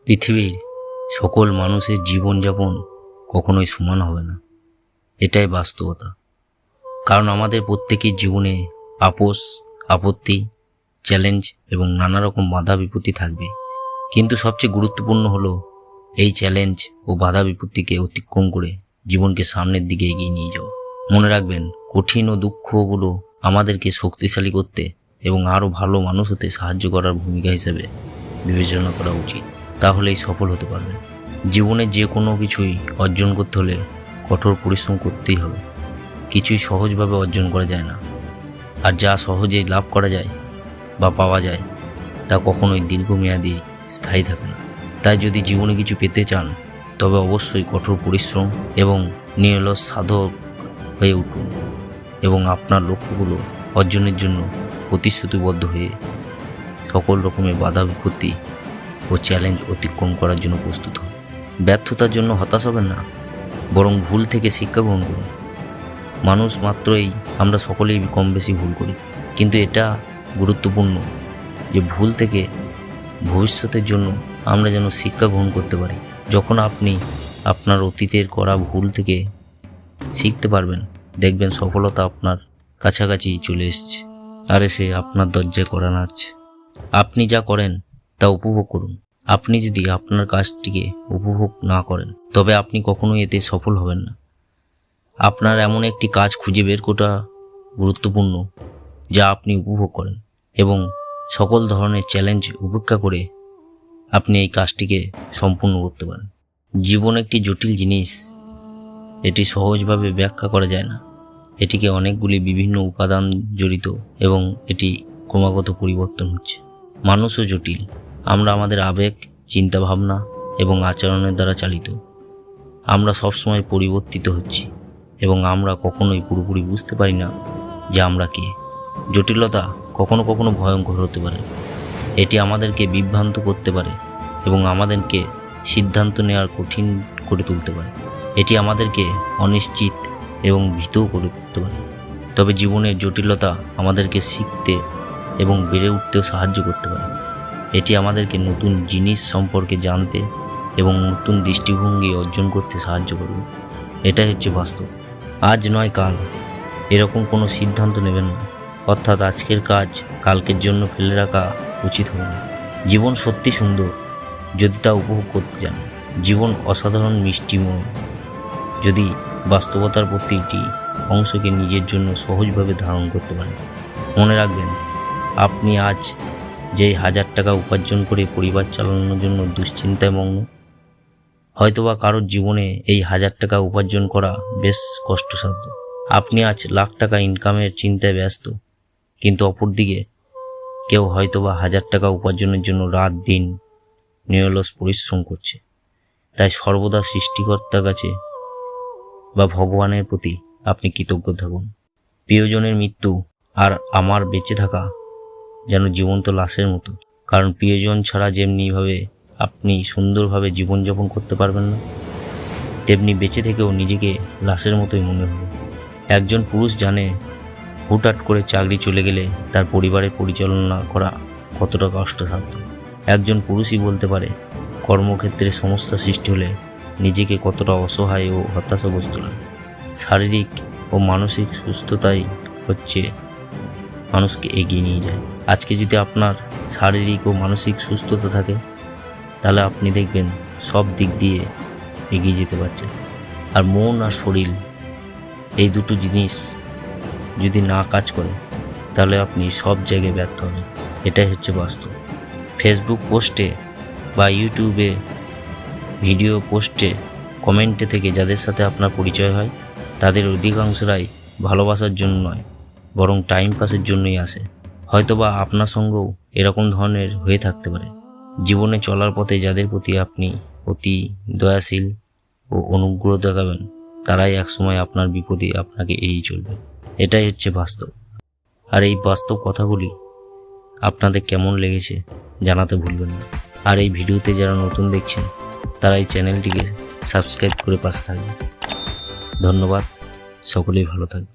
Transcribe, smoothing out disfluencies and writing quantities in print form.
পৃথিবীর সকল মানুষের জীবনযাপন কখনোই সমান হবে না, এটাই বাস্তবতা। কারণ আমাদের প্রত্যেকের জীবনে আপোষ, আপত্তি, চ্যালেঞ্জ এবং নানা রকম বাধা বিপত্তি থাকবে। কিন্তু সবচেয়ে গুরুত্বপূর্ণ হলো এই চ্যালেঞ্জ ও বাধা বিপত্তিকে অতিক্রম করে জীবনকে সামনের দিকে এগিয়ে নিয়ে যাওয়া। মনে রাখবেন, কঠিন ও দুঃখগুলো আমাদেরকে শক্তিশালী করতে এবং আরও ভালো মানুষ হতে সাহায্য করার ভূমিকা হিসেবে বিবেচনা করা উচিত। তাহলেই সফল হতে পারবেন। জীবনে যে কোনো কিছুই অর্জন করতে হলে কঠোর পরিশ্রম করতেই হবে। কিছুই সহজভাবে অর্জন করা যায় না, আর যা সহজেই লাভ করা যায় বা পাওয়া যায় তা কখনোই দীর্ঘমেয়াদী স্থায়ী থাকে না। তাই যদি জীবনে কিছু পেতে চান তবে অবশ্যই কঠোর পরিশ্রম এবং নিরলস সাধক হয়ে উঠুন এবং আপনার লক্ষ্যগুলো অর্জনের জন্য প্রতিশ্রুতিবদ্ধ হয়ে সকল রকমের বাধা বিপত্তি ও চ্যালেঞ্জ অতিক্রম করার জন্য প্রস্তুত হন। ব্যর্থতার জন্য হতাশ হবেন না, বরং ভুল থেকে শিক্ষা গ্রহণ করুন। মানুষ মাত্রই আমরা সকলেই কম বেশি ভুল করি, কিন্তু এটা গুরুত্বপূর্ণ যে ভুল থেকে ভবিষ্যতের জন্য আমরা যেন শিক্ষা গ্রহণ করতে পারি। যখন আপনি আপনার অতীতের করা ভুল থেকে শিখতে পারবেন, দেখবেন সফলতা আপনার কাছাকাছি চলে এসছে, আর এসে আপনার দরজায় কড়া নাড়ছে। আপনি যা করেন তা উপভোগ করুন। আপনি যদি আপনার কাজটিকে উপভোগ না করেন তবে আপনি কখনোই এতে সফল হবেন না। আপনার এমন একটি কাজ খুঁজে বের করা গুরুত্বপূর্ণ যা আপনি উপভোগ করেন, এবং সকল ধরনের চ্যালেঞ্জ উপেক্ষা করে আপনি এই কাজটিকে সম্পূর্ণ করতে পারেন। জীবন একটি জটিল জিনিস, এটি সহজভাবে ব্যাখ্যা করা যায় না। এটিকে অনেকগুলি বিভিন্ন উপাদান জড়িত এবং এটি ক্রমাগত পরিবর্তন হচ্ছে। মানুষও জটিল। আমরা আমাদের আবেগ, চিন্তাভাবনা এবং আচরণের দ্বারা চালিত। আমরা সবসময় পরিবর্তিত হচ্ছি এবং আমরা কখনোই পুরোপুরি বুঝতে পারি না যে আমরা কে। জটিলতা কখনো কখনো ভয়ঙ্কর হতে পারে। এটি আমাদেরকে বিভ্রান্ত করতে পারে এবং আমাদেরকে সিদ্ধান্ত নেওয়ার কঠিন করে তুলতে পারে। এটি আমাদেরকে অনিশ্চিত এবং ভীতও করে তুলতে পারে। তবে জীবনের জটিলতা আমাদেরকে শিখতে এবং বেড়ে উঠতেও সাহায্য করতে পারে। এটি আমাদেরকে নতুন জিনিস সম্পর্কে জানতে এবং নতুন দৃষ্টিভঙ্গি অর্জন করতে সাহায্য করবে। এটাই হচ্ছে বাস্তব। আজ নয় কাল, এরকম কোনো সিদ্ধান্ত নেবেন না। অর্থাৎ আজকের কাজ কালকের জন্য ফেলে রাখা উচিত হবে না। জীবন সত্যি সুন্দর যদি তা উপভোগ করতে চান। জীবন অসাধারণ মিষ্টিময় যদি বাস্তবতার প্রতিটি অংশকে নিজের জন্য সহজভাবে ধারণ করতে পারেন। মনে রাখবেন, আপনি আজ যেই 1000 টাকা উপার্জন করে পরিবার চালানোর জন্য দুশ্চিন্তায় মগ্ন, হয়তোবা কারোর জীবনে এই 1000 টাকা উপার্জন করা বেশ কষ্টসাধ্য। আপনি আজ লাখ টাকা ইনকামের চিন্তায় ব্যস্ত, কিন্তু অপরদিকে কেউ হয়তোবা 1000 টাকা উপার্জনের জন্য রাত দিন নিরলস পরিশ্রম করছে। তাই সর্বদা সৃষ্টিকর্তার কাছে বা ভগবানের প্রতি আপনি কৃতজ্ঞ থাকুন। প্রিয়জনের মৃত্যু আর আমার বেঁচে থাকা যেন জীবন্ত লাশের মতো। কারণ প্রিয়জন ছাড়া যেমনিভাবে আপনি সুন্দরভাবে জীবনযাপন করতে পারবেন না, তেমনি বেঁচে থেকেও নিজেকে লাশের মতোই মনে হবে। একজন পুরুষ জানে হুটহাট করে চাকরি চলে গেলে তার পরিবারের পরিচালনা করা কতটা কষ্টসাধ্য। একজন পুরুষই বলতে পারে কর্মক্ষেত্রে সমস্যা সৃষ্টি হলে নিজেকে কতটা অসহায় ও হতাশাগ্রস্ত লাগে। শারীরিক ও মানসিক সুস্থতাই হচ্ছে মানুষকে এগিয়ে নিয়ে যায়। আজকে যদি আপনার শারীরিক ও মানসিক সুস্থতা থাকে, তাহলে আপনি দেখবেন সব দিক দিয়ে এগিয়ে যেতে পারছেন। আর মন আর শরীর, এই দুটো জিনিস যদি না কাজ করে তাহলে আপনি সব জায়গায় ব্যর্থ হবেন। এটাই হচ্ছে বাস্তব। ফেসবুক পোস্টে বা ইউটিউবে ভিডিও পোস্টে কমেন্টে থেকে যাদের সাথে আপনার পরিচয় হয়, তাদের অধিকাংশরাই ভালোবাসার জন্য নয়, বরং টাইম পাসের জন্যই আসে। হয়তোবা আপনার সঙ্গেও এরকম ধরনের হয়ে থাকতে পারে। জীবনে চলার পথে যাদের প্রতি আপনি অতি দয়াশীল ও অনুগ্রহ দেখাবেন, তারাই একসময় আপনার বিপদে আপনাকে এড়িয়ে চলবে। এটাই হচ্ছে বাস্তব। আর এই বাস্তব কথাগুলি আপনাদের কেমন লেগেছে জানাতে ভুলবেন না। আর এই ভিডিওতে যারা নতুন দেখছেন তারা এই চ্যানেলটিকে সাবস্ক্রাইব করে পাশে থাকবেন। ধন্যবাদ। সকলেই ভালো থাকবেন।